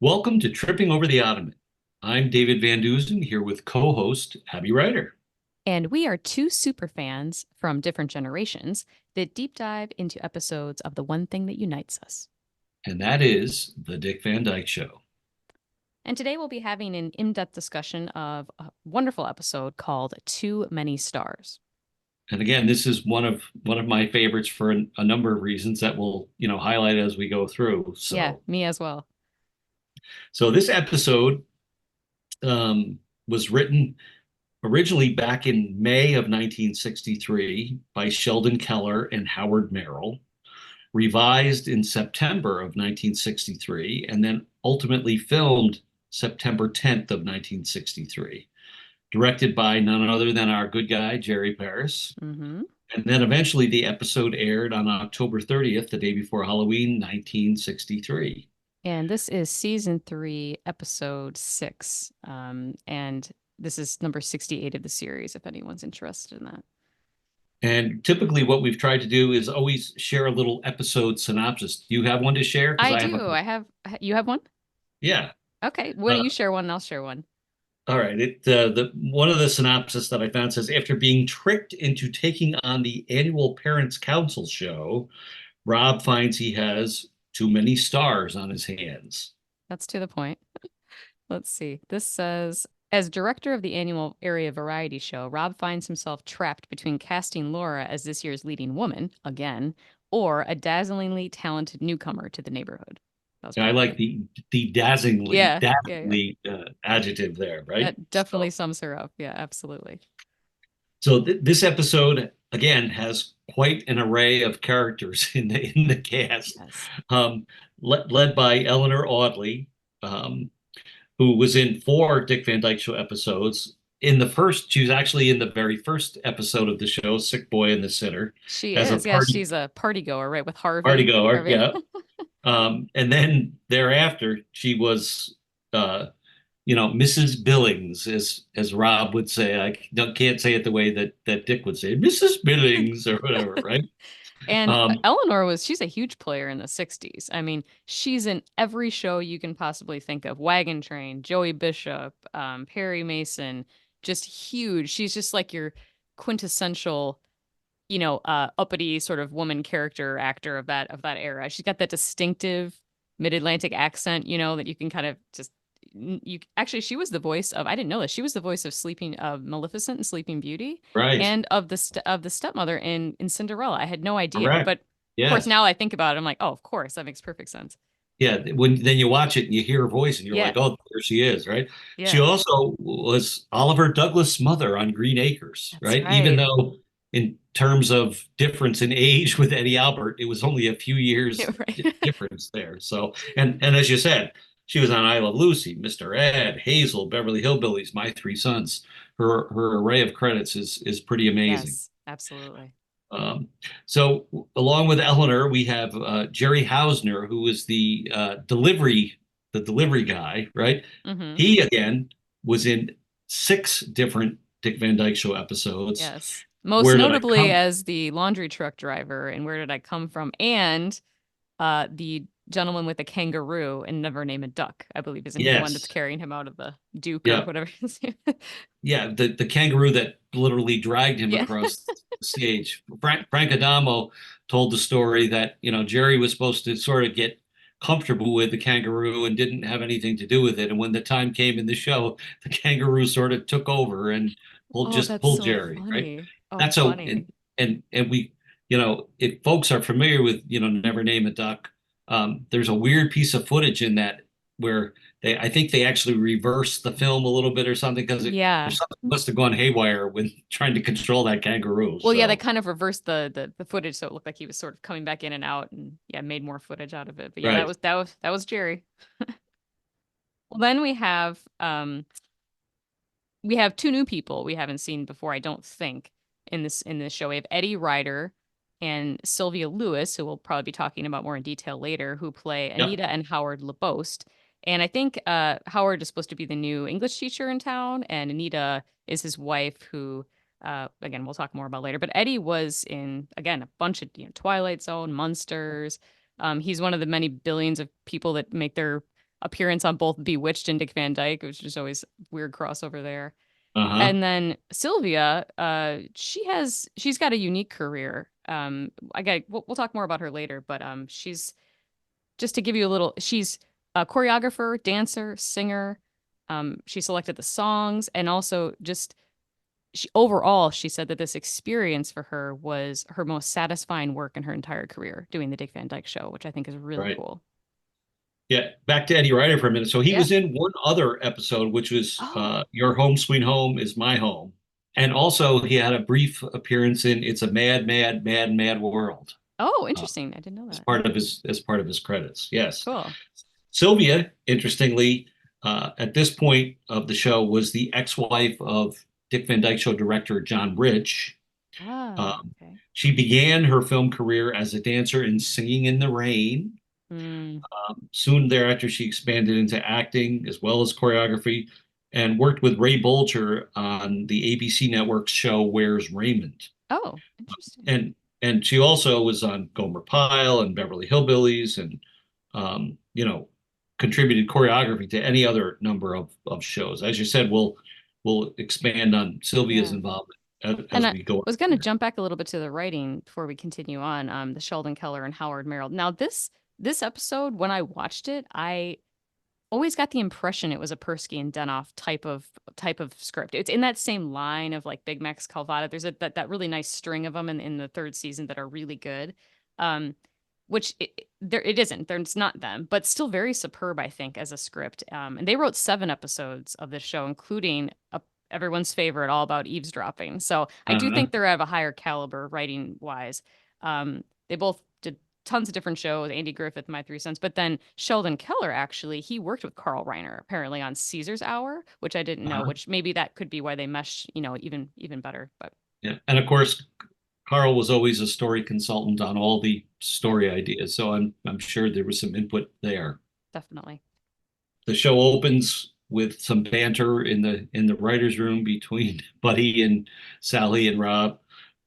Welcome to Tripping Over the Ottoman. I'm David Van Deusen here with co-host Abby Ryder, And we are two super fans from different generations that deep dive into episodes of the one thing that unites us. and that is the Dick Van Dyke Show. And today we'll be having an in-depth discussion of a wonderful episode called Too Many Stars. And again, this is one of my favorites for a number of reasons that we'll highlight as we go through. Yeah, So, me as well. so this episode was written originally back in May of 1963 by Sheldon Keller and Howard Merrill, revised in September of 1963, and then ultimately filmed September 10th of 1963, directed by none other than our good guy, Jerry Paris. Mm-hmm. And then eventually the episode aired on October 30th, the day before Halloween, 1963. And this is season 3, episode 6. And this is number 68 of the series, if anyone's interested in that. And typically what we've tried to do is always share a little episode synopsis. Do you have one to share? Because I I have a, do. You have one? yeah. Okay. Why Uh, don't you share one and I'll share one? All right. The one of the synopsis that I found says after being tricked into taking on the annual Parents Council show, Rob finds he has too many stars on his hands. That's to the point. Let's see. This says, as director of the annual area variety show, Rob finds himself trapped between casting Laura as this year's leading woman, again, or a dazzlingly talented newcomer to the neighborhood. That was And I pretty like good. the dazzlingly Yeah, yeah, yeah. adjective there, right? That definitely sums her up. Yeah, absolutely. So this episode again has quite an array of characters in the cast, Yes. led by Eleanor Audley, um, who was in 4 Dick Van Dyke Show episodes. In the first, she was actually in the very first episode of the show, Sick Boy and the Sitter, She as a is. Yes, party she's a party goer, right? With party Harvey. goer. Harvey. Yeah. And then thereafter, she was, Mrs. Billings, as Rob would say. Can't say it the way that Dick would say, it, Mrs. Billings or whatever, right? And Um, she's a huge player in the 60s. I mean, she's in every show you can possibly think of. Wagon Train, Joey Bishop, Perry Mason, just huge. She's just like your quintessential, uppity sort of woman character actor of that era. She's got that distinctive mid-Atlantic accent, that you can kind of just you actually she was the voice of, I didn't know this. She was the voice of Sleeping of Maleficent and Sleeping Beauty right, and of the stepmother in Cinderella. I had no idea, correct. but of course Yes. now I think about it, I'm like, oh, of course, that makes perfect sense. Yeah. When then you watch it and you hear her voice and you're Yeah, like, oh, there she is, right? She yeah, also was Oliver Douglas' mother on Green Acres, that's right? Even right. though in terms of difference in age with Eddie Albert, it was only a few Yeah, years right. difference there. So, and as you said, she was on I Love Lucy, Mr. Ed, Hazel, Beverly Hillbillies, My Three Sons. Her array of credits is pretty amazing. Yes, absolutely. Um, so along with Eleanor, we have Jerry Hausner, who is the delivery guy, right? Mm-hmm. He again was in 6 different Dick Van Dyke Show episodes. Yes. Most Where Did I notably Come? as the laundry truck driver and Where Did I Come From? And the gentleman with the kangaroo and Never Name a Duck, I believe, isn't he the one that's Yes. carrying him out of the Duke or Yeah. whatever his name? Yeah. The kangaroo that literally dragged him Yeah. across the stage. Frank Adamo told the story that, Jerry was supposed to sort of get comfortable with the kangaroo and didn't have anything to do with it. And when the time came in the show, the kangaroo sort of took over and Oh, just that's pulled so Jerry, right? funny. Oh, That's so funny. and we, if folks are familiar with, Never Name a Duck, there's a weird piece of footage in that where I think they actually reversed the film a little bit or something because Yeah. there's something must have gone haywire when trying to control that kangaroo. Well, yeah, they So kind of reversed the footage so it looked like he was sort of coming back in and out and yeah, made more footage out of it. But yeah, that right, was that was Jerry. Well, then we have two new people we haven't seen before, I don't think, in this show. We have Eddie Ryder and Sylvia Lewis, who we'll probably be talking about more in detail later, who play yep, Anita and Howard LaBost. And I think Howard is supposed to be the new English teacher in town, and Anita is his wife, who again we'll talk more about later. But Eddie was in, again, a bunch of Twilight Zone, Munsters. He's one of the many billions of people that make their appearance on both Bewitched and Dick Van Dyke, which is always weird crossover there. Uh-huh. And then Sylvia, she's got a unique career. We'll talk more about her later, but she's just to give you a little, she's a choreographer, dancer, singer. She selected the songs, and also just overall, she said that this experience for her was her most satisfying work in her entire career, doing the Dick Van Dyke Show, which I think is really Right. cool. Yeah, back to Eddie Ryder for a minute. So he Yeah. was in one other episode, which was Oh, Your Home Sweet Home is My Home. And also he had a brief appearance in It's a Mad, Mad, Mad, Mad World oh, uh, interesting. I didn't know as that. part of his credits. Yes. Cool. Sylvia, interestingly, at this point of the show, was the ex-wife of Dick Van Dyke Show director John Rich. Ah, Um, okay. she began her film career as a dancer in Singing in the Rain. Mm. Soon thereafter, she expanded into acting as well as choreography and worked with Ray Bolger on the ABC network show Where's Raymond? Oh, interesting. And and she also was on Gomer Pyle and Beverly Hillbillies and you know, contributed choreography to any other number of shows. As you said, we'll expand on Sylvia's Yeah. involvement And as I we go on was going to here. jump back a little bit to the writing before we continue on. The Sheldon Keller and Howard Merrill. Now, this episode, when I watched it, I always got the impression it was a Persky and Denoff type of script. It's in that same line of like Big Max Calvada. There's that really nice string of them in the third season that are really good. Um, which there it isn't. There's not them, but still very superb, I think, as a script. And they wrote 7 episodes of this show, including everyone's favorite, All About Eavesdropping. So I do Uh-huh. think they're of a higher caliber writing wise. They both did tons of different shows. Andy Griffith, My Three Sons, but then Sheldon Keller actually he worked with Carl Reiner apparently on Caesar's Hour, which I didn't know. Uh-huh. Which maybe that could be why they mesh, even better. But Yeah. And of course, Carl was always a story consultant on all the story ideas, so I'm sure there was some input there. definitely. The show opens with some banter in the writers' room between Buddy and Sally and Rob.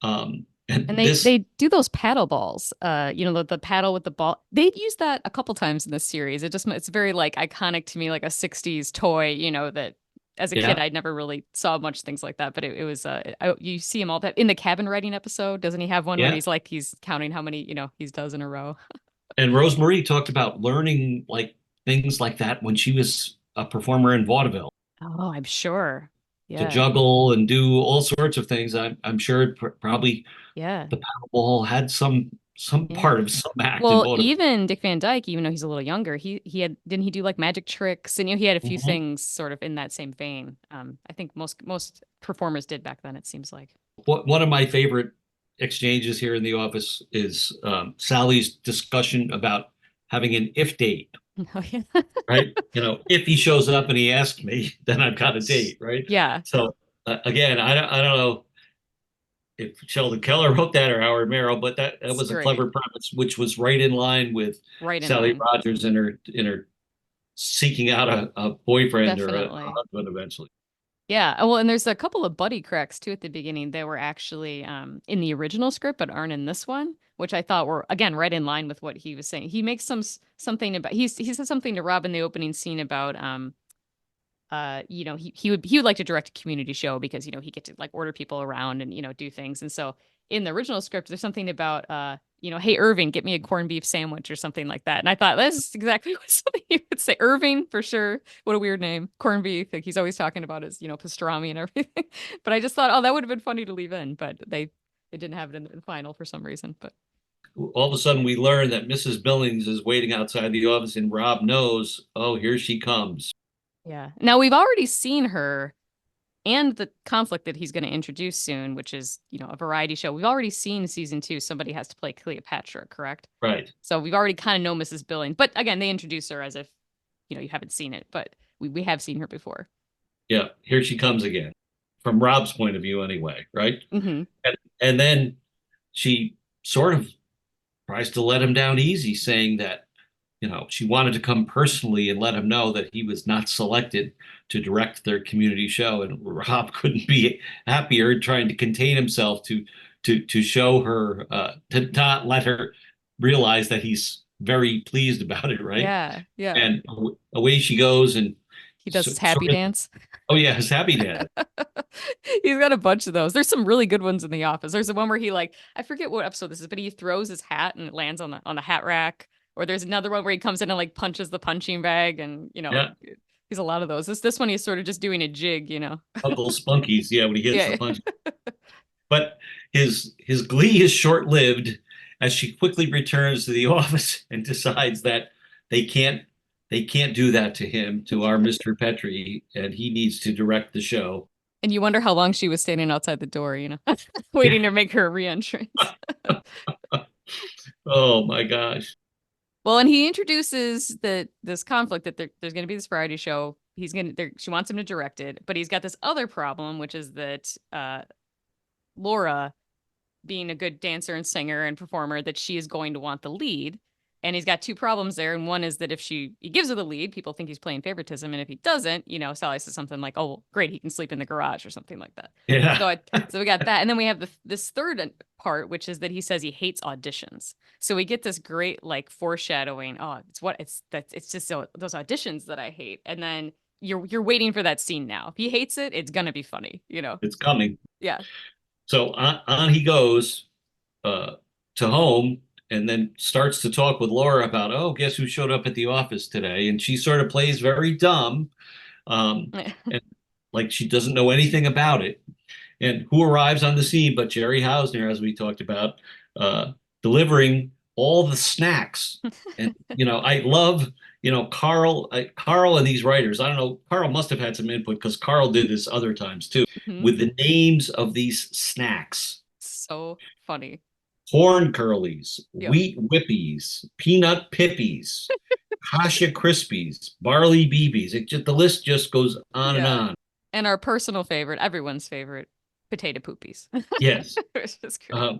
And And they this, they do those paddle balls. The paddle with the ball. They'd use that a couple times in this series. It's very like iconic to me, like a 60s toy, that as a kid yeah, I never really saw much things like that, but it was you see him all that in the cabin writing episode. Doesn't he have one when yeah. he's counting how many, he does in a row? And Rosemarie talked about learning like things like that when she was a performer in vaudeville Oh, I'm sure. to Yeah. juggle and do all sorts of things. I'm sure probably Yeah. the Powerball had some Yeah. part of some act in Well, vaudeville. even Dick Van Dyke, even though he's a little younger, he had didn't he do like magic tricks, and he had a few Mhm. things sort of in that same vein. I think most performers did back then, it seems like. One of my favorite exchanges here in the office is Sally's discussion about having an if date, Oh yeah. right? If he shows up and he asks me, then I've got a date, right? Yeah, So again, I don't know if Sheldon Keller wrote that or Howard Merrill, but that it's was a great. clever premise, which was right in line with Right in Sally line. Rogers and her seeking out a boyfriend or a Definitely. husband eventually. Yeah. Well, and there's a couple of buddy cracks too at the beginning. They were actually in the original script, but aren't in this one, which I thought were again right in line with what he was saying. He makes something about he says something to Rob in the opening scene about he would like to direct a community show because he get to like order people around and do things. And so in the original script there's something about hey Irving, get me a corned beef sandwich or something like that. And I thought that's exactly what something you would say. Irving, for sure. What a weird name. Corned beef, like he's always talking about his pastrami and everything. But I just thought, oh, that would have been funny to leave in, but they didn't have it in the final for some reason. But All of a sudden, we learn that Mrs. Billings is waiting outside the office, and Rob knows, oh, here she comes. yeah, now we've already seen her and the conflict that he's going to introduce soon, which is, a variety show. We've already seen season 2. Somebody has to play Cleopatra, correct? Right. So we've already kind of know Mrs. Billing. But again, they introduce her as if, you haven't seen it, but we have seen her before. Yeah, here she comes again, from Rob's point of view, anyway, right? Hmm. And then she sort of tries to let him down easy, saying that, she wanted to come personally and let him know that he was not selected to direct their community show. And Rob couldn't be happier, trying to contain himself to show her, to not let her realize that he's very pleased about it, right? Yeah, yeah. And away she goes, and He does his happy sort of, dance. oh yeah, his happy dad. He's got a bunch of those. There's some really good ones in The Office. There's the one where he like I forget what episode this is, but he throws his hat and it lands on the hat rack. Or there's another one where he comes in and like punches the punching bag, and Yeah, he's a lot of those. This one he's sort of just doing a jig. Uncle Spunky's, yeah, when he hits the Yeah. punch. But his glee is short lived as she quickly returns to the office and decides that they can't they can't do that to him, to our Mr. Petrie, and he needs to direct the show. And you wonder how long she was standing outside the door, Yeah. waiting to make her re-entrance. Oh my gosh. Well, and he introduces this conflict that there's going to be this variety show. She wants him to direct it, but he's got this other problem, which is that Laura, being a good dancer and singer and performer, that she is going to want the lead. And he's got two problems there. And one is that if he gives her the lead, people think he's playing favoritism. And if he doesn't, Sally says something like, oh, well, great, he can sleep in the garage or something like that. Yeah. So we got that. And then we have this third part, which is that he says he hates auditions. So we get this great like foreshadowing. Oh, it's just those auditions that I hate. And then you're waiting for that scene now. If he hates it, it's gonna be funny. It's coming. Yeah. So on he goes to home, and then starts to talk with Laura about, oh, guess who showed up at the office today? And she sort of plays very dumb, and like she doesn't know anything about it. And who arrives on the scene but Jerry Hausner, as we talked about, delivering all the snacks. And I love Carl and these writers. I don't know, Carl must have had some input because Carl did this other times too, with the names of these snacks. So funny. Corn curlies, Yep. wheat whippies, peanut pippies, kasha krispies, barley BBs. The list just goes on and on. And our personal favorite, everyone's favorite, potato poopies. Yes. It's just great.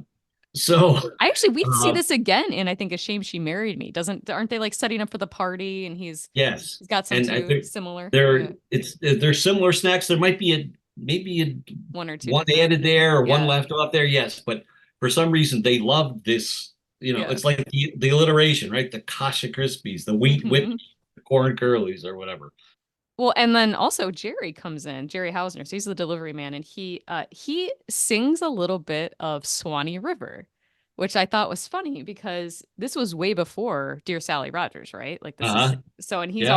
So we see this again in I think A Shame She Married Me. Aren't they like setting up for the party, and he's got some similar. They're similar snacks. There might be maybe one or two one added there or one left off there. Yes, but for some reason they love this. It's like the alliteration, right? The kasha krispies, the wheat whip, the corn curlies, or whatever. Well, and then also Jerry comes in, Jerry Hausner. So he's the delivery man, and he sings a little bit of Swanee River, which I thought was funny because this was way before Dear Sally Rogers, right? Like this is so, and they're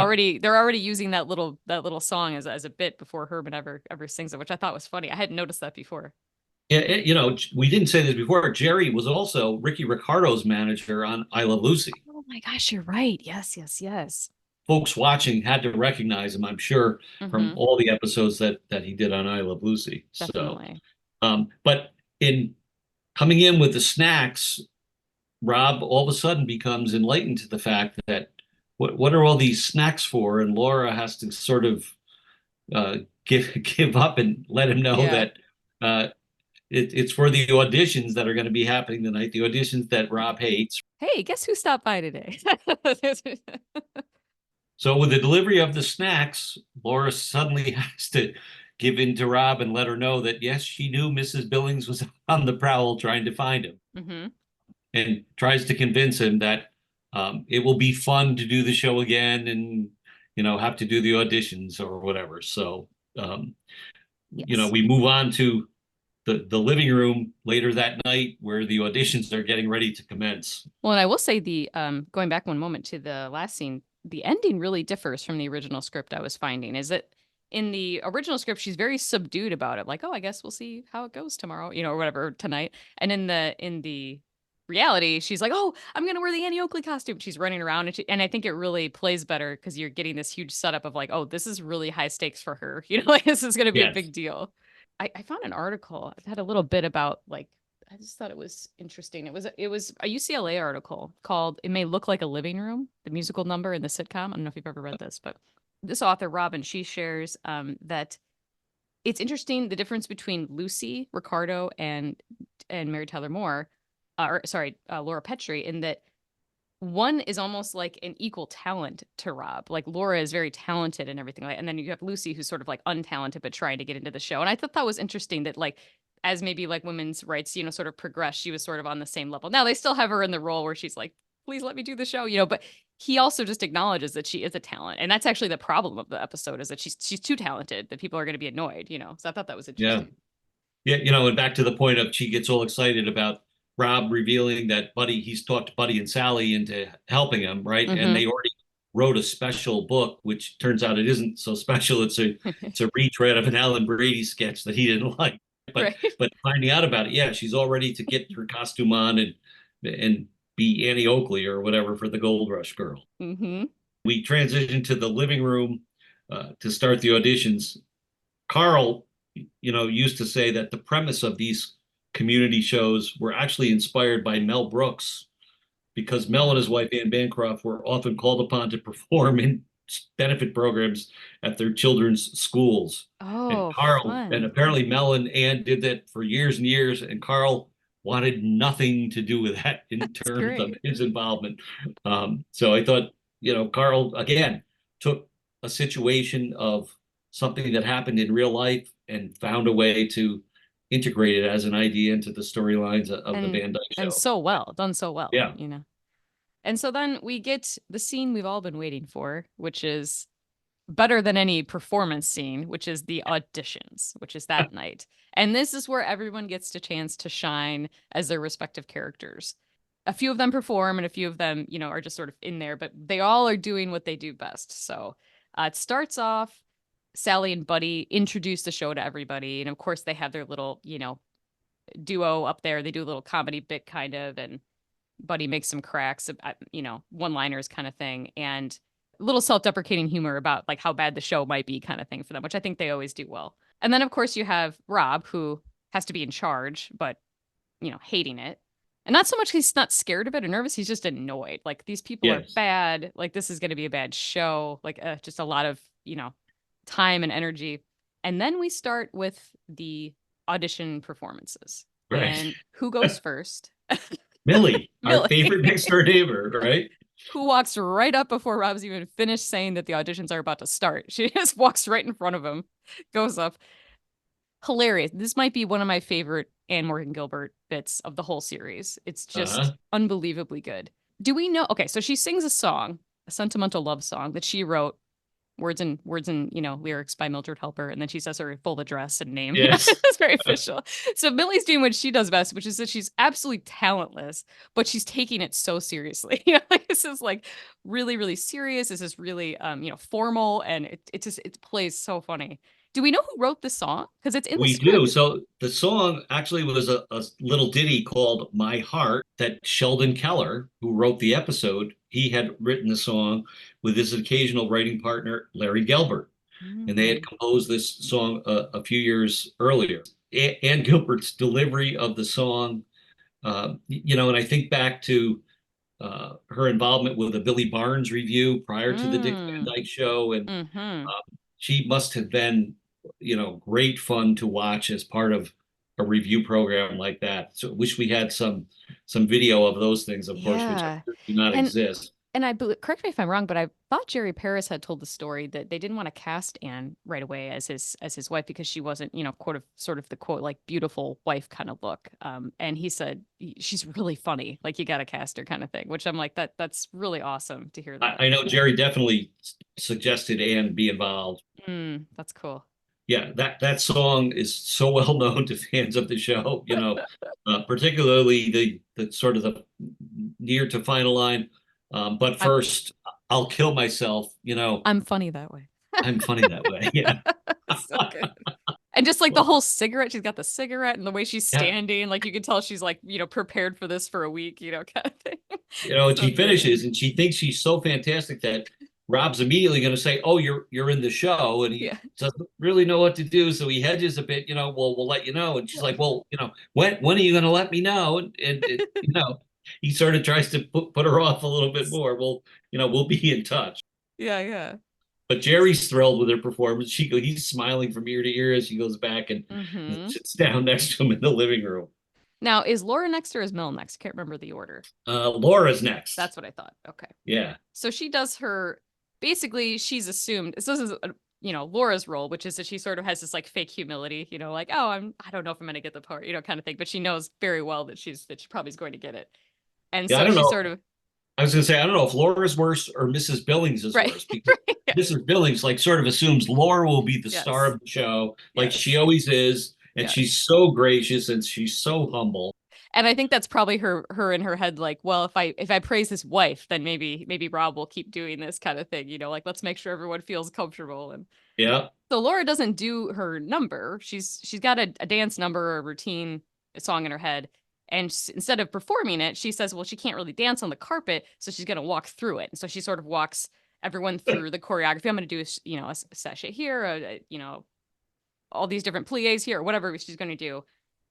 already using that little song as a bit before Herman ever sings it, which I thought was funny. I hadn't noticed that before. Yeah, we didn't say this before. Jerry was also Ricky Ricardo's manager on I Love Lucy. Oh my gosh, you're right. Yes. Folks watching had to recognize him, I'm sure, from all the episodes that he did on I Love Lucy. Definitely. So, but in coming in with the snacks, Rob all of a sudden becomes enlightened to the fact that what are all these snacks for? And Laura has to sort of give up and let him know that it's for the auditions that are going to be happening tonight. The auditions that Rob hates. Hey, guess who stopped by today? So with the delivery of the snacks, Laura suddenly has to give in to Rob and let her know that, yes, she knew Mrs. Billings was on the prowl trying to find him, and tries to convince him that it will be fun to do the show again and, have to do the auditions or whatever. So, we move on to the living room later that night where the auditions are getting ready to commence. Well, and I will say going back one moment to the last scene, the ending really differs from the original script I was finding. Is that in the original script, she's very subdued about it. Like, oh, I guess we'll see how it goes tomorrow, or whatever, tonight. And in the reality, she's like, oh, I'm going to wear the Annie Oakley costume. She's running around. And I think it really plays better because you're getting this huge setup of like, oh, this is really high stakes for her. Like this is going to be a big deal. I found an article. It had a little bit about like, I just thought it was interesting. It was a UCLA article called "It May Look Like a Living Room," the musical number in the sitcom. I don't know if you've ever read this, but this author, Robin, she shares that it's interesting the difference between Lucy, Ricardo, and Mary Tyler Moore, Laura Petrie, in that one is almost like an equal talent to Rob. Like Laura is very talented and everything, and then you have Lucy, who's sort of like untalented but trying to get into the show. And I thought that was interesting that like, as maybe like women's rights, sort of progress, she was sort of on the same level. Now they still have her in the role where she's like please let me do the show, you know, but he also just acknowledges that she is a talent. And that's actually the problem of the episode is that she's too talented that people are going to be annoyed, you know. So I thought that was Yeah. interesting. Yeah, and back to the point of she gets all excited about Rob revealing that he's talked Buddy and Sally into helping him, right? And Mm-hmm. they already wrote a special book, which turns out it isn't so special. It's a retread of an Alan Brady sketch that he didn't like. But Right. but finding out about it, yeah, she's all ready to get her costume on and be Annie Oakley or whatever for the Gold Rush girl. Mm-hmm. We transition to the living room to start the auditions. Carl, used to say that the premise of these community shows were actually inspired by Mel Brooks because Mel and his wife Ann Bancroft were often called upon to perform in benefit programs at their children's schools. And Oh, Carl, and fun. apparently Mel and Ann did that for years and years, and Carl wanted nothing to do with that in That's terms of great. his involvement. So I thought, Carl again took a situation of something that happened in real life and found a way to integrate it as an idea into the storylines of the And Van Dyke and Show. so well, done so well, Yeah. you know. And so then we get the scene we've all been waiting for, which is better than any performance scene, which is the auditions, which is that night. And this is where everyone gets the chance to shine as their respective characters. A few of them perform and a few of them, you know, are just sort of in there, but they all are doing what they do best. So it starts off, Sally and Buddy introduce the show to everybody. And of course, they have their little, you know, duo up there. They do a little comedy bit kind of, and Buddy makes some cracks, you know, one-liners kind of thing, and a little self-deprecating humor about like how bad the show might be kind of thing for them, which I think they always do well. And then of course you have Rob, who has to be in charge, but you know, hating it. And not so much he's not scared of it or nervous, he's just annoyed. Like these people are Yes. bad. Like this is going to be a bad show. Like just a lot of, you know, time and energy. And then we start with the audition performances. Right. And who goes first? Millie, our Millie. favorite next door neighbor, right? Who walks right up before Rob's even finished saying that the auditions are about to start. She just walks right in front of him, goes up. Hilarious. This might be one of my favorite Anne Morgan Gilbert bits of the whole series. It's just Uh-huh. unbelievably good. Do we know? Okay, so she sings a song, a sentimental love song that she wrote, words and you know lyrics by Mildred Helper, and then she says her full address and name. You know, Yes. it's very official. So Millie's doing what she does best, which is that she's absolutely talentless, but she's taking it so seriously. You know, like this is like really, really serious. This is really you know, formal, and it just it plays so funny. Do we know who wrote the song? Because it's in the We do. script. So the song actually was a little ditty called My Heart that Sheldon Keller, who wrote the episode, he had written the song with his occasional writing partner, Larry Gelbart. And they had Mm. composed this song a few years earlier. Ann Gilbert's delivery of the song, and I think back to her involvement with the Billy Barnes review prior to the Dick Van Mm. Dyke Show, and Mm-hmm. she must have been, great fun to watch as part of a review program like that. So wish we had some video of those things, of course, which Yeah. do not And exist. And I believe, correct me if I'm wrong, but I thought Jerry Paris had told the story that they didn't want to cast Anne right away as his wife because she wasn't, you know, sort of the quote like beautiful wife kind of look. And he said she's really funny, like you got to cast her kind of thing. Which I'm like that's really awesome to hear that. I know Jerry definitely suggested Ann be involved. That's cool. Yeah, that song is so well known to fans of the show, particularly the sort of the near to final line. But I'm first, I'll kill myself. I'm funny that way. I'm funny that way. Yeah. So good. And just like the Well, whole cigarette, she's got the cigarette and the way she's yeah. standing, like you can tell she's like, you know, prepared for this for a week, you know, kind of thing. And So she good. finishes and she thinks she's so fantastic that Rob's immediately going to say, "Oh, you're in the show," and he Yeah. doesn't really know what to do, so he hedges a bit. Well, we'll let you know. And she's like, "Well, when are you going to let me know?" And he sort of tries to put her off a little bit more. Well, we'll be in touch. Yeah, yeah. But Jerry's thrilled with her performance. He's smiling from ear to ear as she goes back and Hmm. sits down next to him in the living room. Now, is Laura next or is Mel next? Can't remember the order. Laura's next. That's what I thought. Okay. Yeah. So she does her, basically, she's assumed, so this is, you know, Laura's role, which is that she sort of has this like fake humility, you know, like, oh, I don't know if I'm going to get the part, you know, kind of thing. But she knows very well that she probably is going to get it. And Yeah, I so don't she know. sort of, I was gonna say, I don't know if Laura's worse or Mrs. Billings is Right. worse, because Yeah. Mrs. Billings like sort of assumes Laura will be the star Yes. of the show, like she Yes. always is, and she's Yes. so gracious and she's so humble. And I think that's probably her in her head, like, well, if I praise his wife, then maybe Rob will keep doing this kind of thing, like let's make sure everyone feels comfortable. And Yeah. so Laura doesn't do her number. She's got a dance number, a routine, a song in her head. And instead of performing it, she says, well, she can't really dance on the carpet, so she's going to walk through it. And so she sort of walks everyone through the choreography. I'm going to do a sachet here, all these different plies here, or whatever she's going to do.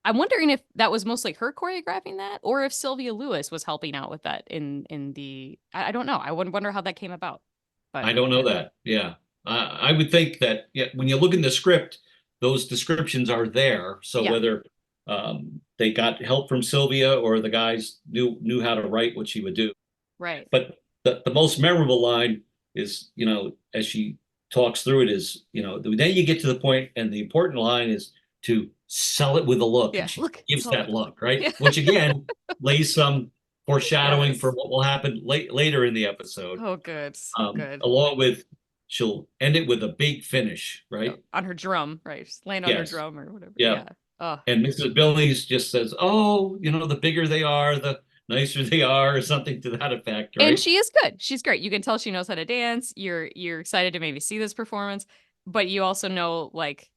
I'm wondering if that was mostly her choreographing that, or if Sylvia Lewis was helping out with that in the. I don't know. I would wonder how that came about. But I don't know that. Yeah. I would think that, yeah, when you look in the script, those descriptions are there. So yeah, whether they got help from Sylvia or the guys knew how to write what she would do. right. But the most memorable line is, as she talks through it is, then you get to the point, and the important line is to sell it with a look. And Yeah, she look, gives so that look, right? yeah. Which again lays some foreshadowing for Yes. what will happen later in the episode. Oh, good. So good. Along with, she'll end it with a big finish, Yep. right? On her drum, right? Just laying on her Yes. drum or whatever. Yeah. Yeah. Oh. And Mrs. Billings just says, "Oh, the bigger they are, the nicer they are," or something to that effect, And right? she is good. She's great. You can tell she knows how to dance. You're excited to maybe see this performance, but you also know, like,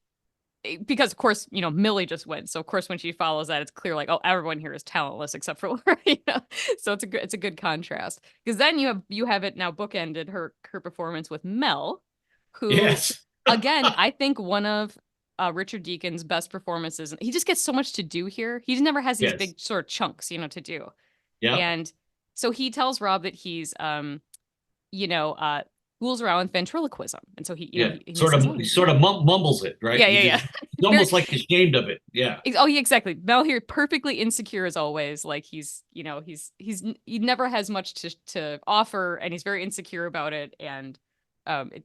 because of course, Millie just went. So of course when she follows that, it's clear, like, oh, everyone here is talentless except for Laura. So it's a good contrast. Because then you have it now bookended her performance with Mel, who Yes. again, I think one of Richard Deacon's best performances. He just gets so much to do here. He never has these Yes. big sort of chunks, to do. Yeah. And so he tells Rob that he's fools around with ventriloquism. And so he, Yeah. he Sort says, of, oh, he sort of mumbles it, right? yeah, yeah, yeah. He's Very, almost like ashamed of it. Yeah. oh, yeah, exactly. Mel here, perfectly insecure as always. Like he never has much to offer, and he's very insecure about it, and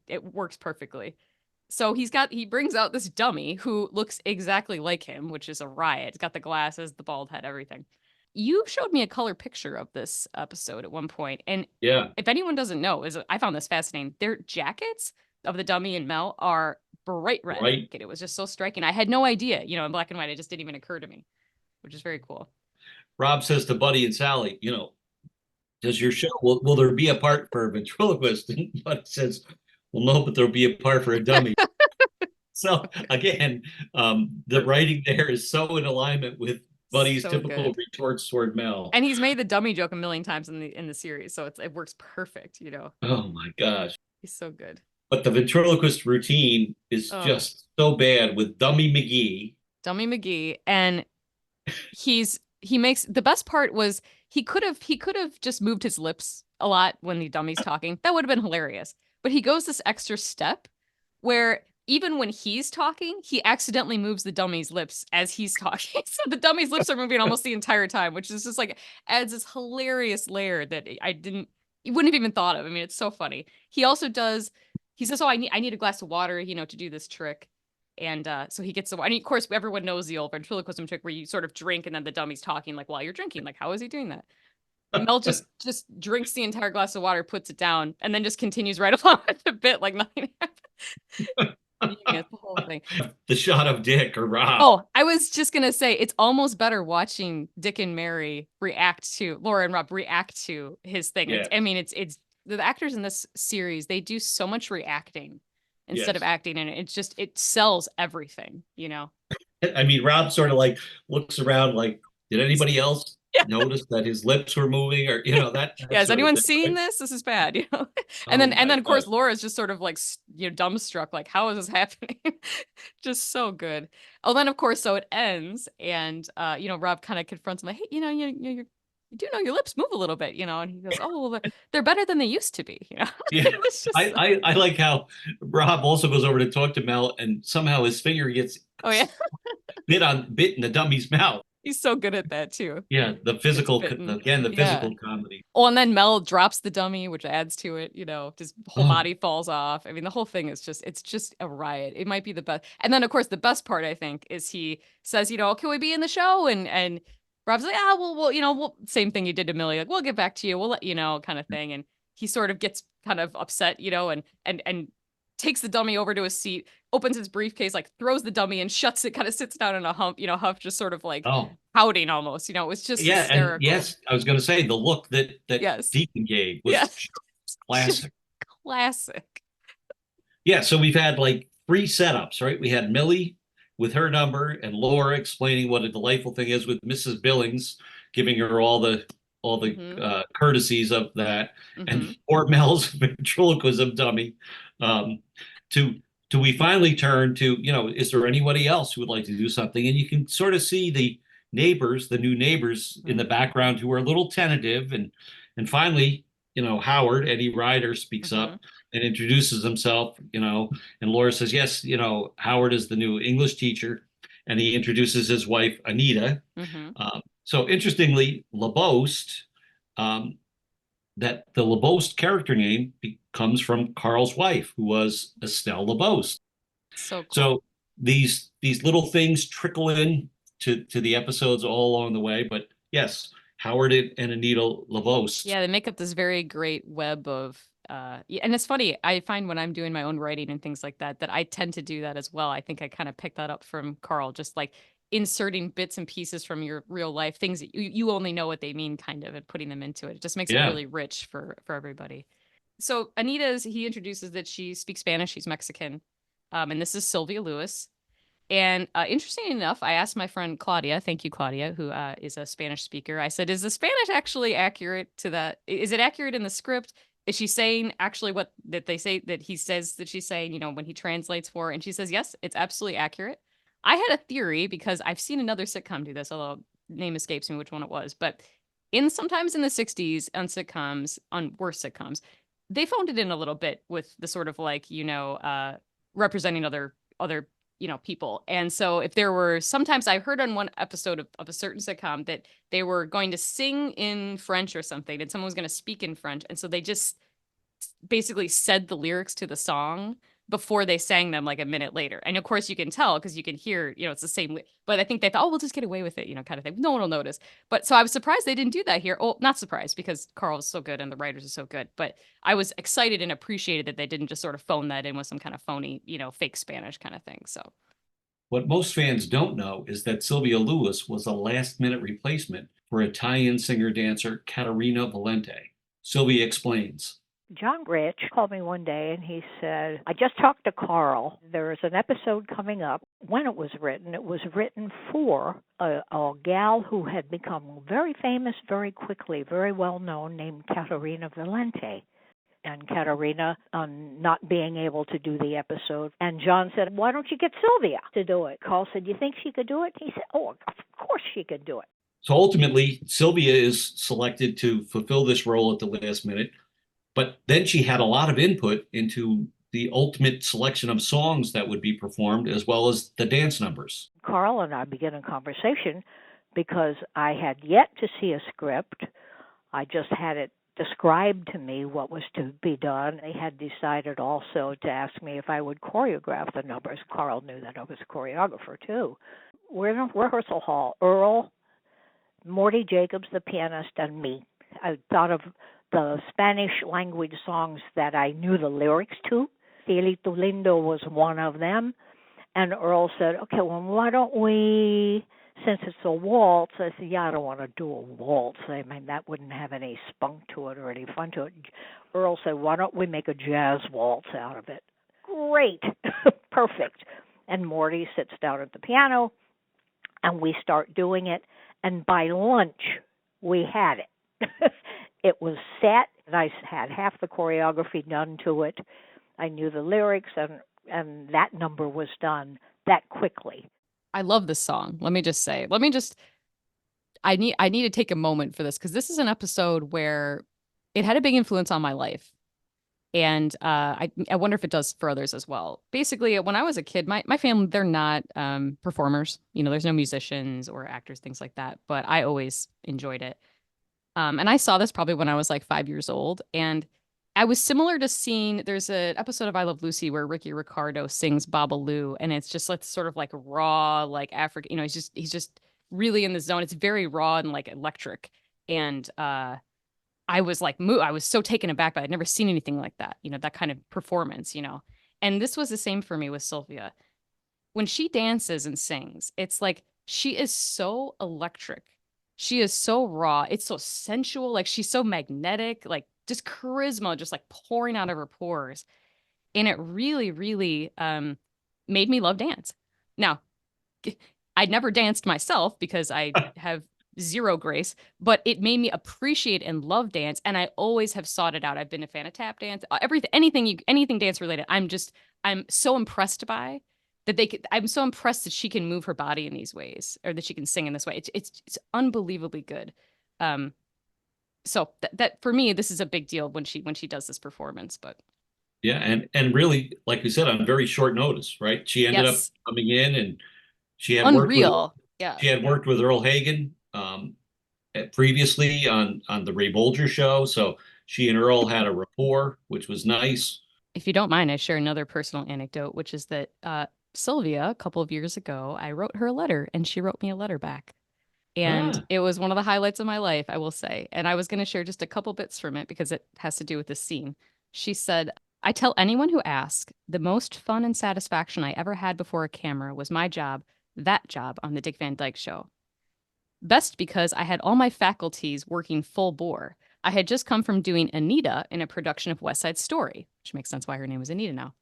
it works perfectly. So he brings out this dummy who looks exactly like him, which is a riot. It's got the glasses, the bald head, everything. You showed me a color picture of this episode at one point, and Yeah. if anyone doesn't know, I found this fascinating. Their jackets of the dummy and Mel are bright red. Right. It was just so striking. I had no idea, in black and white. It just didn't even occur to me, which is very cool. Rob says to Buddy and Sally, does your show, will there be a part for a ventriloquist? And Buddy says, well, no, but there'll be a part for a dummy. So again, the writing there is so in alignment with Buddy's So typical good. retorts toward Mel. And he's made the dummy joke a million times in the series, so it works perfect. Oh my gosh. He's so good. But the ventriloquist routine is Oh, just so bad with Dummy McGee. Dummy McGee, and he makes the best part was he could have just moved his lips a lot when the dummy's talking. That would have been hilarious. But he goes this extra step where even when he's talking, he accidentally moves the dummy's lips as he's talking. So the dummy's lips are moving almost the entire time, which is just like adds this hilarious layer that you wouldn't have even thought of. I mean, it's so funny. He says, oh, I need a glass of water, to do this trick. And so he gets the water. And of course, everyone knows the old ventriloquism trick where you sort of drink and then the dummy's talking like while you're drinking. Like, how is he doing that? Mel just drinks the entire glass of water, puts it down, and then just continues right along with the bit like nothing happened. Yeah, the whole thing. The shot of Dick or Rob. Oh, I was just gonna say it's almost better watching Dick and Mary Laura and Rob react to his thing. Yeah. It's the actors in this series, they do so much reacting instead of Yes. acting, and it sells everything. I mean, Rob sort of like looks around like, did anybody else Yeah. notice that his lips were moving, or that Yeah, has sort of anyone thing, seen right? this? This is bad, And Oh then my of God. course Laura's just sort of like dumbstruck, like how is this happening? Just so good. Oh, then of course, so it ends, and Rob kind of confronts him like, hey, you do know your lips move a little bit, and he goes, oh, well, they're better than they used to be, Yeah. It was just I like how Rob also goes over to talk to Mel, and somehow his finger gets oh yeah, bit in the dummy's mouth. he's so good at that too. Yeah, the Gets physical, bitten. again, the Yeah. physical comedy. Oh, and then Mel drops the dummy, which adds to it, his whole Oh, body falls off. I mean, the whole thing is it's just a riot. It might be the best. And then, of course, the best part, I think, is he says, can we be in the show? And Rob's like, ah, we'll same thing you did to Millie. Like, we'll get back to you. We'll let you know, kind of thing. And he sort of gets kind of upset, and takes the dummy over to his seat, opens his briefcase, like throws the dummy and shuts it, kind of sits down in a hump, Huff just sort of like Oh, pouting almost. It was just yeah, and hysterical. yes, I was going to say the look that Yes. Deacon gave was Yes. Just classic. classic. Yeah, so we've had like three setups, right? We had Millie with her number and Laura explaining what a delightful thing is with Mrs. Billings, giving her all the courtesies of that, Mm-hmm. and poor Mel's ventriloquism dummy. Um, to we finally turn to, is there anybody else who would like to do something? And you can sort of see the new neighbors in the background who are a little tentative, and finally, Howard, Eddie Ryder speaks Mm-hmm. up and introduces himself, and Laura says, yes, Howard is the new English teacher, and he introduces his wife, Anita. Mm-hmm. So interestingly, LaBost, um, that the LaBost character name comes from Carl's wife, who was Estelle LaBost. So cool. So these little things trickle in to the episodes all along the way. But yes, Howard and Anita LaBost. Yeah, they make up this very great web of and it's funny, I find when I'm doing my own writing and things like that, that I tend to do that as well. I think I kind of picked that up from Carl, just like inserting bits and pieces from your real life, things that you only know what they mean, kind of, and putting them into it. It just makes it Yeah. really rich for everybody. So he introduces that she speaks Spanish, she's Mexican. And this is Sylvia Lewis. And interesting enough, I asked my friend Claudia, thank you, Claudia, who is a Spanish speaker. I said, is the Spanish actually accurate to that? Is it accurate in the script? Is she saying actually what that they say that he says that she's saying, when he translates for her? And she says, yes, it's absolutely accurate. I had a theory because I've seen another sitcom do this, although name escapes me which one it was. But sometimes in the 60s on sitcoms, on worse sitcoms, they phoned it in a little bit with the sort of like, representing other people. And so if there were, sometimes I heard on one episode of a certain sitcom that they were going to sing in French or something, and someone was going to speak in French. And so they just basically said the lyrics to the song before they sang them like a minute later. And of course you can tell because you can hear, it's the same, but I think they thought, oh, we'll just get away with it, kind of thing. No one will notice. But so I was surprised they didn't do that here. Oh, not surprised because Carl is so good and the writers are so good, but I was excited and appreciated that they didn't just sort of phone that in with some kind of phony, fake Spanish kind of thing. So What most fans don't know is that Sylvia Lewis was a last-minute replacement for Italian singer-dancer Caterina Valente. Sylvia explains. John Rich called me one day and he said, I just talked to Carl. There is an episode coming up. When it was written for a gal who had become very famous very quickly, very well known, named Caterina Valente. And Caterina not being able to do the episode. And John said, why don't you get Sylvia to do it? Carl said, you think she could do it? He said, oh, of course she could do it. So ultimately, Sylvia is selected to fulfill this role at the last minute. But then she had a lot of input into the ultimate selection of songs that would be performed, as well as the dance numbers. Carl and I began a conversation because I had yet to see a script. I just had it described to me what was to be done. They had decided also to ask me if I would choreograph the numbers. Carl knew that I was a choreographer, too. We're in a rehearsal hall. Earl, Morty Jacobs, the pianist, and me. I thought of the Spanish language songs that I knew the lyrics to. Cielito Lindo was one of them. And Earl said, okay, well, why don't we, since it's a waltz, I said, yeah, I don't want to do a waltz. I mean, that wouldn't have any spunk to it or any fun to it. Earl said, why don't we make a jazz waltz out of it? Great. Perfect. And Morty sits down at the piano, and we start doing it. And by lunch, we had it. It was set, and I had half the choreography done to it. I knew the lyrics, and that number was done that quickly. I love this song. Let me just say, I need to take a moment for this because this is an episode where it had a big influence on my life. And I wonder if it does for others as well. Basically, when I was a kid, my family, they're not performers. There's no musicians or actors, things like that. But I always enjoyed it. And I saw this probably when I was like 5 years old. And I was similar to seeing, there's an episode of I Love Lucy where Ricky Ricardo sings Babalu. And it's just like sort of like raw, like African, he's just really in the zone. It's very raw and like electric. And I was like, I was so taken aback by it. I'd never seen anything like that, that kind of performance, And this was the same for me with Sylvia. When she dances and sings, it's like she is so electric. She is so raw. It's so sensual. Like she's so magnetic, like just charisma, just like pouring out of her pores. And it really, really made me love dance. Now, I'd never danced myself because I have zero grace, but it made me appreciate and love dance. And I always have sought it out. I've been a fan of tap dance, everything, anything dance related. I'm so impressed by that I'm so impressed that she can move her body in these ways, or that she can sing in this way. It's unbelievably good. So that for me, this is a big deal when she does this performance, but. Yeah, and really, like we said, on very short notice, right? She ended up Yes. coming in, and she had Unreal. Yeah. worked with Earl Hagen previously on the Ray Bolger show, so she and Earl had a rapport, which was nice. If you don't mind, I share another personal anecdote, which is that Sylvia, a couple of years ago, I wrote her a letter, and she wrote me a letter back. And Ah, it was one of the highlights of my life, I will say. And I was going to share just a couple bits from it because it has to do with this scene. She said, I tell anyone who asks, the most fun and satisfaction I ever had before a camera was my job, that job on the Dick Van Dyke Show. Best because I had all my faculties working full bore. I had just come from doing Anita in a production of West Side Story, which makes sense why her name is Anita now,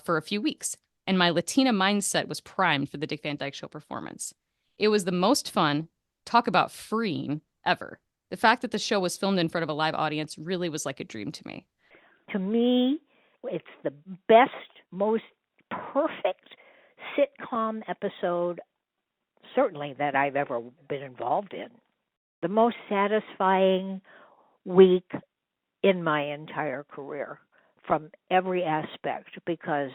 for a few weeks. And my Latina mindset was primed for the Dick Van Dyke Show performance. It was the most fun, talk about freeing, ever. The fact that the show was filmed in front of a live audience really was like a dream to me. To me, it's the best, most perfect sitcom episode, certainly, that I've ever been involved in. The most satisfying week in my entire career from every aspect, because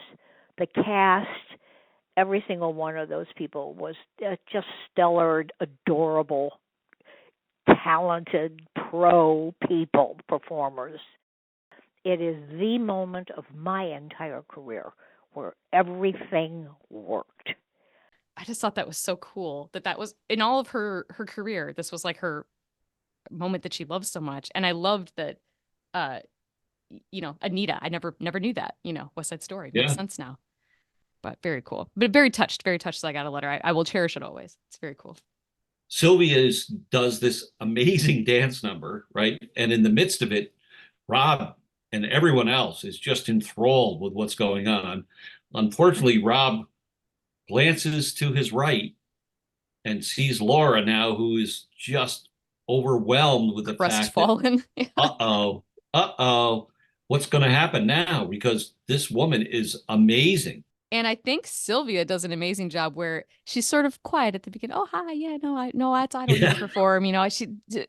the cast, every single one of those people was just stellar, adorable, talented, pro people, performers. It is the moment of my entire career where everything worked. I just thought that was so cool that was in all of her career. This was like her moment that she loved so much. And I loved that, Anita, I never knew that, West Side Story makes yeah. sense now, but very cool, but very touched that I got a letter. I will cherish it always. It's very cool. Sylvia does this amazing dance number, right? And in the midst of it, Rob and everyone else is just enthralled with what's going on. Unfortunately, Rob glances to his right and sees Laura now, who is just overwhelmed with the fact that, Crestfallen. what's going to happen now? Because this woman is amazing. And I think Sylvia does an amazing job where she's sort of quiet at the beginning. Oh, hi. Yeah, no, I don't need to perform.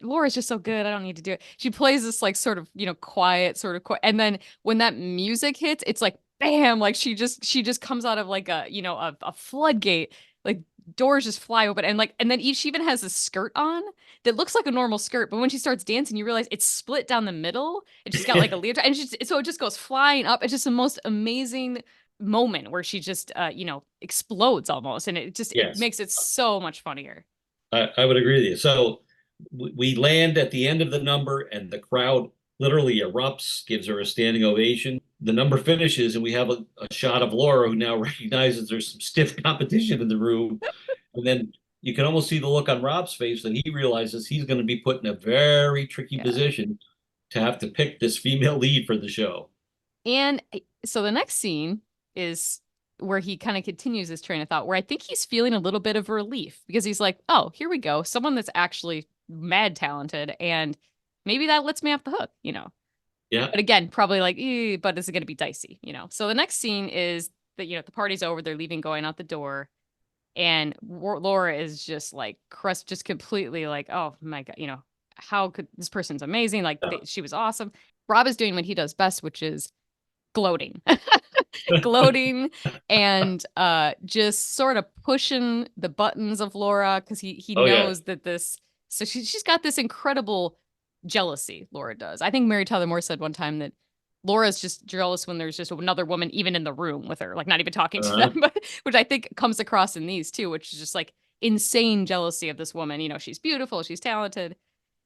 Laura's just so good. I don't need to do it. She plays this like sort of, quiet, sort of quiet. And then when that music hits, it's like, bam, like she just comes out of like a floodgate, like doors just fly open. And then she even has a skirt on that looks like a normal skirt. But when she starts dancing, you realize it's split down the middle. It just got like a leotard, and so it just goes flying up. It's just the most amazing moment where she just explodes almost, and it makes it so much funnier. I would agree with you. So we land at the end of the number, and the crowd literally erupts, gives her a standing ovation. The number finishes, and we have a shot of Laura, who now recognizes there's some stiff competition in the room. And then you can almost see the look on Rob's face that he realizes he's going to be put in a very tricky position to have to pick this female lead for the show. And so the next scene is where he kind of continues this train of thought, where I think he's feeling a little bit of relief, because he's like, oh, here we go. Someone that's actually mad talented, and maybe that lets me off the hook, Yeah. But again, probably like, but is it going to be dicey, So the next scene is that, the party's over, they're leaving, going out the door. And Laura is just like crushed, just completely like, oh my God, how could this person's amazing? Like she was awesome. Rob is doing what he does best, which is gloating. Gloating and just sort of pushing the buttons of Laura, because he knows that so she's got this incredible jealousy. Laura does. I think Mary Tyler Moore said one time that Laura's just jealous when there's just another woman even in the room with her, like not even talking to them, but which I think comes across in these too, which is just like insane jealousy of this woman. She's beautiful, she's talented.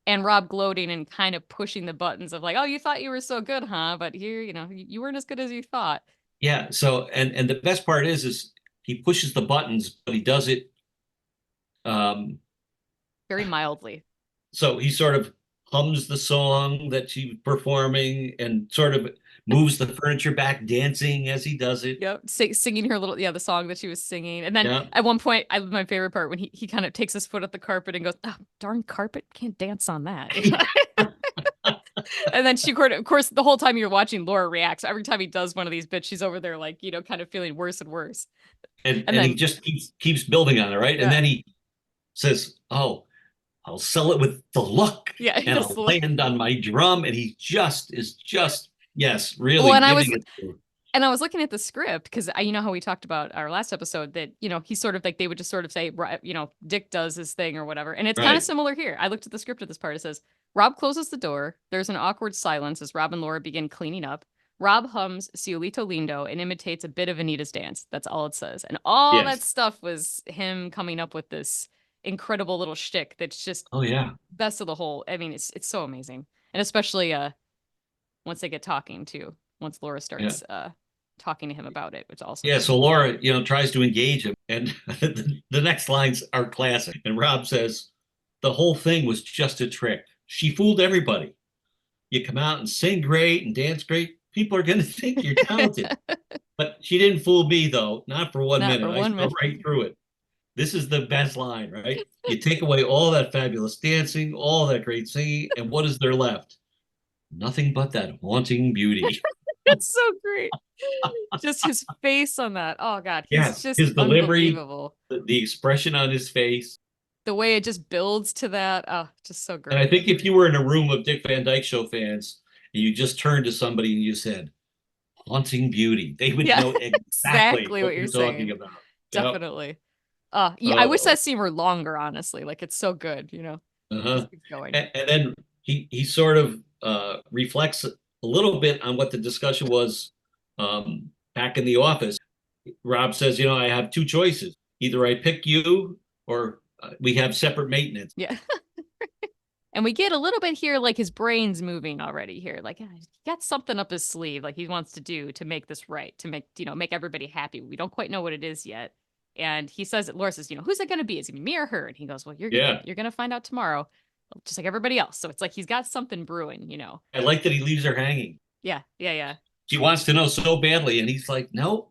And Rob gloating and kind of pushing the buttons of like, oh, you thought you were so good, huh? But here, you weren't as good as you thought. Yeah. So, and the best part is he pushes the buttons, but he does it. Very mildly. So he sort of hums the song that she's performing and sort of moves the furniture back, dancing as he does it. Yep, singing her little, the song that she was singing. And then Yeah. at one point, my favorite part when he kind of takes his foot at the carpet and goes, oh, darn carpet, can't dance on that. And then she, of course, the whole time you're watching, Laura reacts. Every time he does one of these bits, she's over there like, kind of feeling worse and worse. And then, he just keeps building on it, right? Yeah. And then he says, oh, I'll sell it with the luck. Yeah, and I'll land on my drum. And he is yes, really. Well, and I was looking at the script because you know how we talked about our last episode that, he's sort of like, they would just sort of say, Dick does his thing or whatever. And it's kind of similar here. I looked at the script at this part. It says, Rob closes the door. There's an awkward silence as Rob and Laura begin cleaning up. Rob hums Ciolito Lindo and imitates a bit of Anita's dance. That's all it says. And all that stuff was him coming up with this incredible little shtick that's just best of the whole. I mean, it's so amazing. And especially once they get talking too, once Laura starts talking to him about it, which also so Laura tries to engage him, and the next lines are classic, and Rob says the whole thing was just a trick. She fooled everybody. You come out and sing great and dance great, people are going to think you're talented. But she didn't fool me, though, not for one minute. I saw right through it. This is the best line, right? You take away all that fabulous dancing, all that great singing, and what is there left? Nothing but that haunting beauty. That's so great. Just his face on that. Oh, God. He's just his delivery, unbelievable. The expression on his face. The way it just builds to that. Oh, just so great. And I think if you were in a room of Dick Van Dyke Show fans, and you just turned to somebody and you said, haunting beauty, they would know exactly what you're talking about. Definitely. I wish that scene were longer, honestly. Like, it's so good, Uh-huh. Keeps going. And then he sort of reflects a little bit on what the discussion was back in the office. Rob says, I have two choices. Either I pick you or we have separate maintenance. Yeah. And we get a little bit here, like his brain's moving already here. Like, he got something up his sleeve, like he wants to do to make this right, to make, make everybody happy. We don't quite know what it is yet. And he says, Laura says, who's it going to be? Is it me or her? And he goes, well, you're going to find out tomorrow, just like everybody else. So it's like he's got something brewing, I like that he leaves her hanging. Yeah. She wants to know so badly. And he's like, no,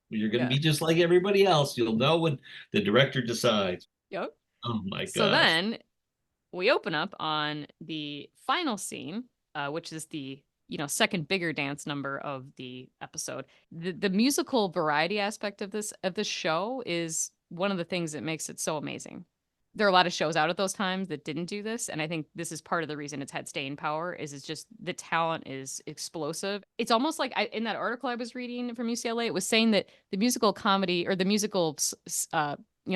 you're going to be just like everybody else. You'll know when the director decides. Yep. Oh, my God. So then we open up on the final scene, which is the second bigger dance number of the episode. The musical variety aspect of this show is one of the things that makes it so amazing. There are a lot of shows out at those times that didn't do this, and I think this is part of the reason it's had staying power. Is it's just the talent is explosive. It's almost like in that article I was reading from UCLA, it was saying that the musical comedy or the musical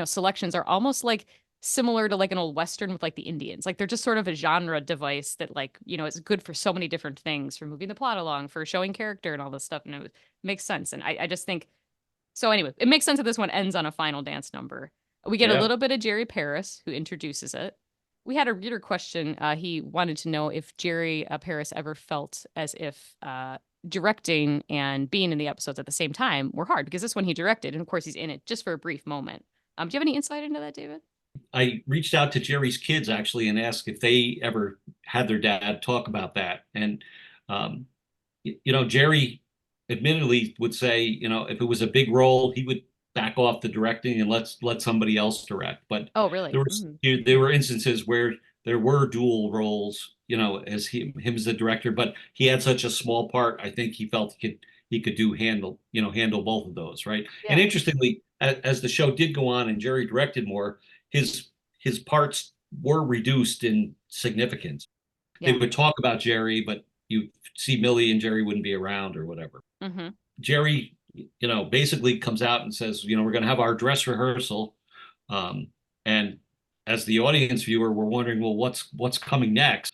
selections are almost like similar to like an old Western with like the Indians. Like they're just sort of a genre device that like, is good for so many different things, for moving the plot along, for showing character and all this stuff. And it makes sense. And I just think, so anyway, it makes sense that this one ends on a final dance number. We get a little bit of Jerry Paris, who introduces it. We had a reader question. He wanted to know if Jerry Paris ever felt as if directing and being in the episodes at the same time were hard, because this one he directed. And of course he's in it just for a brief moment. Do you have any insight into that, David? I reached out to Jerry's kids actually and asked if they ever had their dad talk about that. And, Jerry admittedly would say, if it was a big role, he would back off the directing and let somebody else direct. But oh, really? There were instances where there were dual roles, as him as the director, but he had such a small part. I think he felt he could handle both of those. Right. Yeah. And interestingly, as the show did go on and Jerry directed more, his parts were reduced in significance. Yeah. They would talk about Jerry, but you see Millie and Jerry wouldn't be around or whatever. Mm-hmm. Jerry, basically comes out and says, we're going to have our dress rehearsal. And as the audience viewer, we're wondering, well, what's coming next?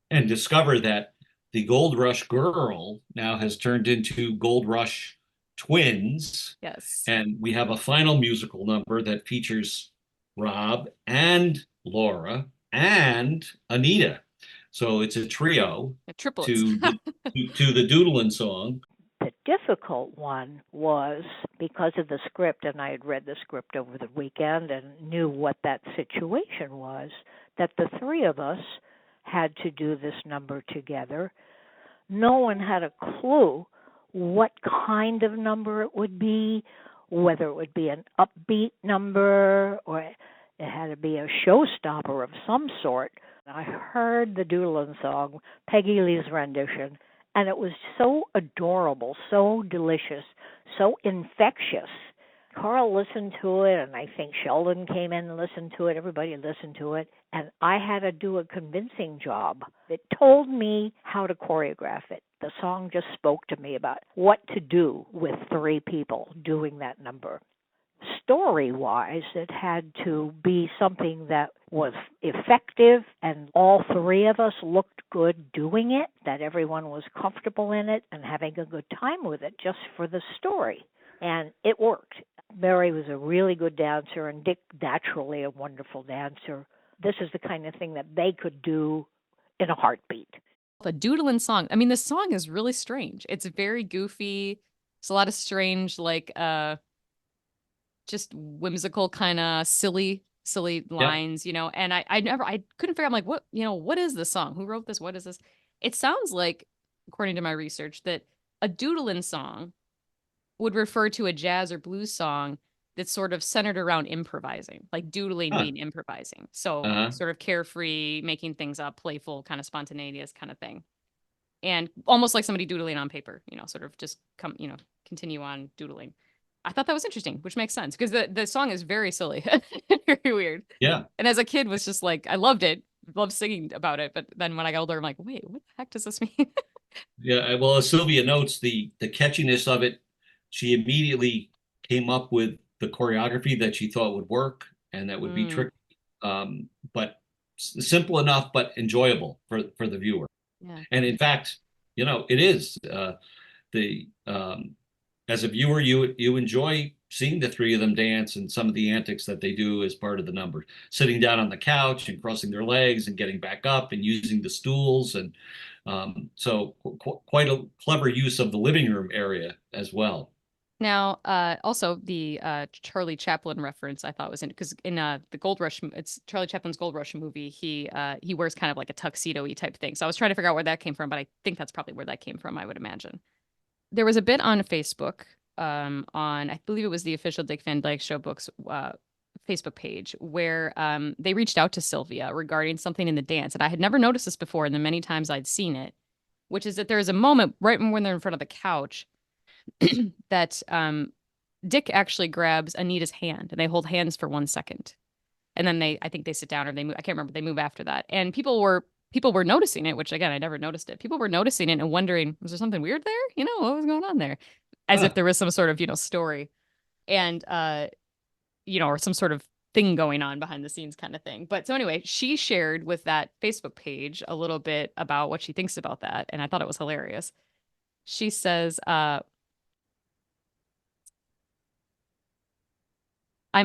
And discover that the Gold Rush girl now has turned into Gold Rush twins. Yes. And we have a final musical number that features Rob, and Laura, and Anita. So it's a trio Triplets. to the Doodlin' song. The difficult one was because of the script, and I had read the script over the weekend and knew what that situation was, that the three of us had to do this number together. No one had a clue what kind of number it would be, whether it would be an upbeat number or it had to be a showstopper of some sort. I heard the Doodlin' song, Peggy Lee's rendition, and it was so adorable, so delicious, so infectious. Carl listened to it, and I think Sheldon came in and listened to it. Everybody listened to it, and I had to do a convincing job. It told me how to choreograph it. The song just spoke to me about what to do with three people doing that number. Story-wise, it had to be something that was effective and all three of us looked good doing it, that everyone was comfortable in it and having a good time with it just for the story. And it worked. Mary was a really good dancer and Dick naturally a wonderful dancer. This is the kind of thing that they could do in a heartbeat. The Doodlin' song. I mean, the song is really strange. It's very goofy. It's a lot of strange, like, just whimsical kind of silly lines, you know. And I couldn't figure out, I'm like, what is this song? Who wrote this? What is this? It sounds like, according to my research, that a Doodlin' song would refer to a jazz or blues song that's sort of centered around improvising, like doodling being improvising. So sort of carefree, making things up, playful, kind of spontaneous kind of thing. And almost like somebody doodling on paper, you know, sort of just continue on doodling. I thought that was interesting, which makes sense because the song is very silly, very weird. Yeah. And as a kid was just like, I loved it, loved singing about it. But then when I got older, I'm like, wait, what the heck does this mean? Yeah. Well, as Sylvia notes, the catchiness of it, she immediately came up with the choreography that she thought would work and that would be tricky, but simple enough, but enjoyable for the viewer. Yeah. And in fact, it is as a viewer, you enjoy seeing the three of them dance and some of the antics that they do as part of the number, sitting down on the couch and crossing their legs and getting back up and using the stools. And so quite a clever use of the living room area as well. Now, also the Charlie Chaplin reference I thought was because in the Gold Rush, it's Charlie Chaplin's Gold Rush movie. He wears kind of like a tuxedo-y type thing. So I was trying to figure out where that came from, but I think that's probably where that came from, I would imagine. There was a bit on Facebook, on I believe it was the official Dick Van Dyke Show books Facebook page, where they reached out to Sylvia regarding something in the dance, and I had never noticed this before, and the many times I'd seen it, which is that there is a moment right when they're in front of the couch that Dick actually grabs Anita's hand, and they hold hands for 1 second, and then I think they sit down or they move. I can't remember. They move after that, and people were noticing it, which again, I never noticed it. People were noticing it and wondering, was there something weird there? You know, what was going on there? As if there was some sort of, story and, or some sort of thing going on behind the scenes kind of thing. But so anyway, she shared with that Facebook page a little bit about what she thinks about that. And I thought it was hilarious. She says, I'm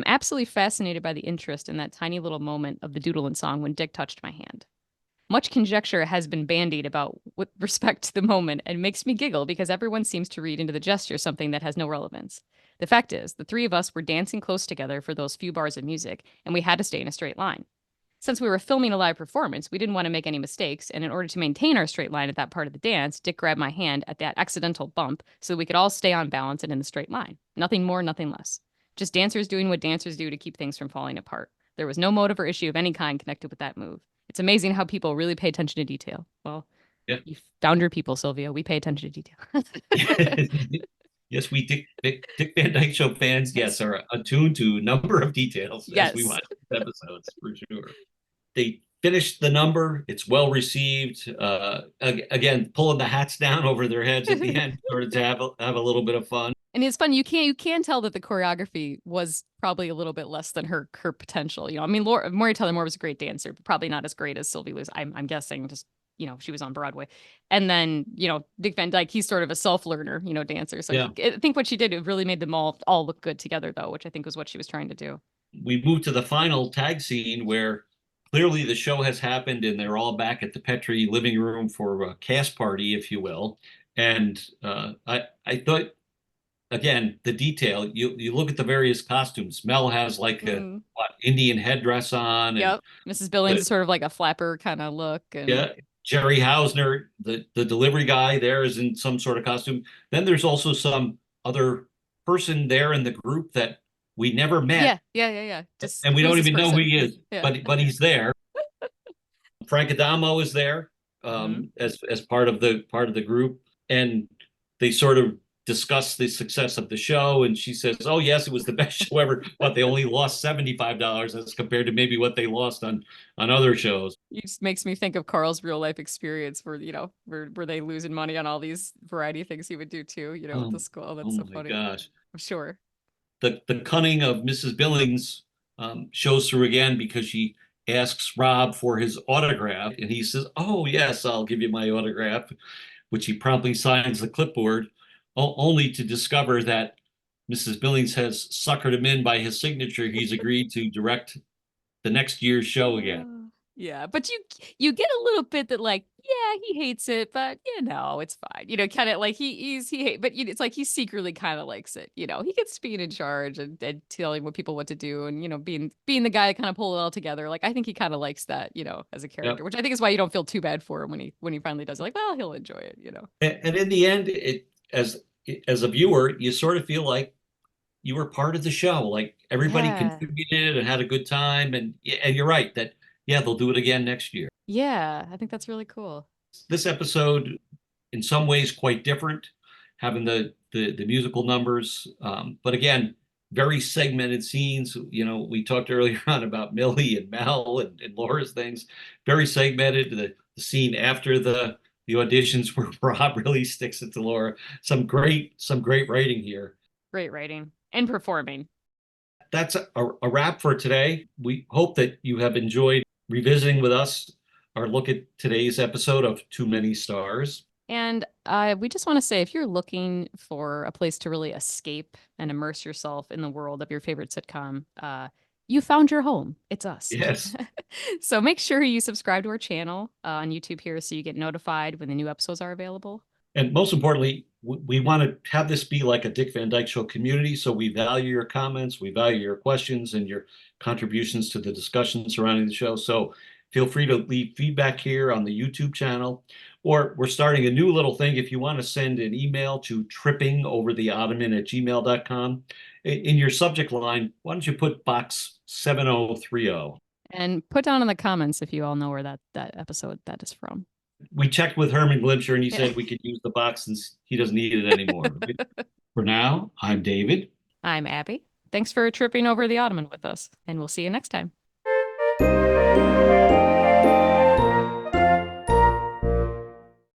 absolutely fascinated by the interest in that tiny little moment of the Doodlin' song when Dick touched my hand. Much conjecture has been bandied about with respect to the moment and makes me giggle because everyone seems to read into the gesture something that has no relevance. The fact is, the three of us were dancing close together for those few bars of music, and we had to stay in a straight line. Since we were filming a live performance, we didn't want to make any mistakes, and in order to maintain our straight line at that part of the dance, Dick grabbed my hand at that accidental bump so we could all stay on balance and in the straight line. Nothing more, nothing less. Just dancers doing what dancers do to keep things from falling apart. There was no motive or issue of any kind connected with that move. It's amazing how people really pay attention to detail. Well, yeah. You found your people, Sylvia. We pay attention to detail. Yes, we Dick Van Dyke Show fans, yes, are attuned to a number of details as we watch episodes, for sure. They finished the number. It's well received. Again, pulling the hats down over their heads at the end, sort of to have a little bit of fun. And it's fun. You can tell that the choreography was probably a little bit less than her potential. I mean, Maury Tyler Moore was a great dancer, but probably not as great as Sylvia Lewis. I'm guessing just, she was on Broadway. And then, Dick Van Dyke, he's sort of a self-learner, dancer. So yeah. I think what she did, it really made them all look good together, though, which I think was what she was trying to do. We move to the final tag scene where clearly the show has happened and they're all back at the Petrie living room for a cast party, if you will. And I thought, again, the detail, you look at the various costumes. Mel has like a Mm. Indian headdress on, and Yep. Mrs. Billings is sort of like a flapper kind of look. And yeah, Jerry Hausner, the delivery guy there, is in some sort of costume. Then there's also some other person there in the group that we never met, yeah. Just and we who's don't this even know who person? he is, Yeah. but he's there. Frank Adamo is there, Mhm. as part of the group, and they sort of discuss the success of the show. And she says, "Oh yes, it was the best show ever, but they only lost $75 as compared to maybe what they lost on other shows." It just makes me think of Carl's real life experience where, where they losing money on all these variety things he would do too, with the school. Oh, Oh that's so my funny. gosh. I'm sure. The cunning of Mrs. Billings shows through again because she asks Rob for his autograph, and he says, "Oh yes, I'll give you my autograph," which he promptly signs the clipboard, only to discover that Mrs. Billings has suckered him in by his signature. He's agreed to direct the next year's show again. Yeah, but you get a little bit that like, yeah, he hates it, but it's fine. Kind of like he hate, but it's like he secretly kind of likes it. He gets being in charge and telling what people what to do, and being the guy that kind of pull it all together. Like I think he kind of likes that, as a Yep. character, which I think is why you don't feel too bad for him when he finally does it. Like, well, he'll enjoy it. And in the end, as a viewer, you sort of feel like you were part of the show. Like everybody Yeah. contributed and had a good time. And you're right that, yeah, they'll do it again next year. Yeah, I think that's really cool. This episode, in some ways, quite different, having the musical numbers. But again, very segmented scenes. We talked earlier on about Millie and Mel and Laura's things. Very segmented. The scene after the auditions where Rob really sticks it to Laura. Some great writing here. Great writing and performing. That's a wrap for today. We hope that you have enjoyed revisiting with us our look at today's episode of Too Many Stars. And we just want to say, if you're looking for a place to really escape and immerse yourself in the world of your favorite sitcom, you found your home. It's us. Yes. So make sure you subscribe to our channel on YouTube here so you get notified when the new episodes are available. And most importantly, we want to have this be like a Dick Van Dyke Show community. So we value your comments, we value your questions and your contributions to the discussion surrounding the show. So feel free to leave feedback here on the YouTube channel, or we're starting a new little thing. If you want to send an email to trippingovertheottoman@gmail.com, in your subject line, why don't you put box 7030? And put down in the comments if you all know where that episode that is from. We checked with Herman Glimcher and he said we could use the box since he doesn't need it anymore. For now, I'm David. I'm Abby. Thanks for tripping over the Ottoman with us, and we'll see you next time.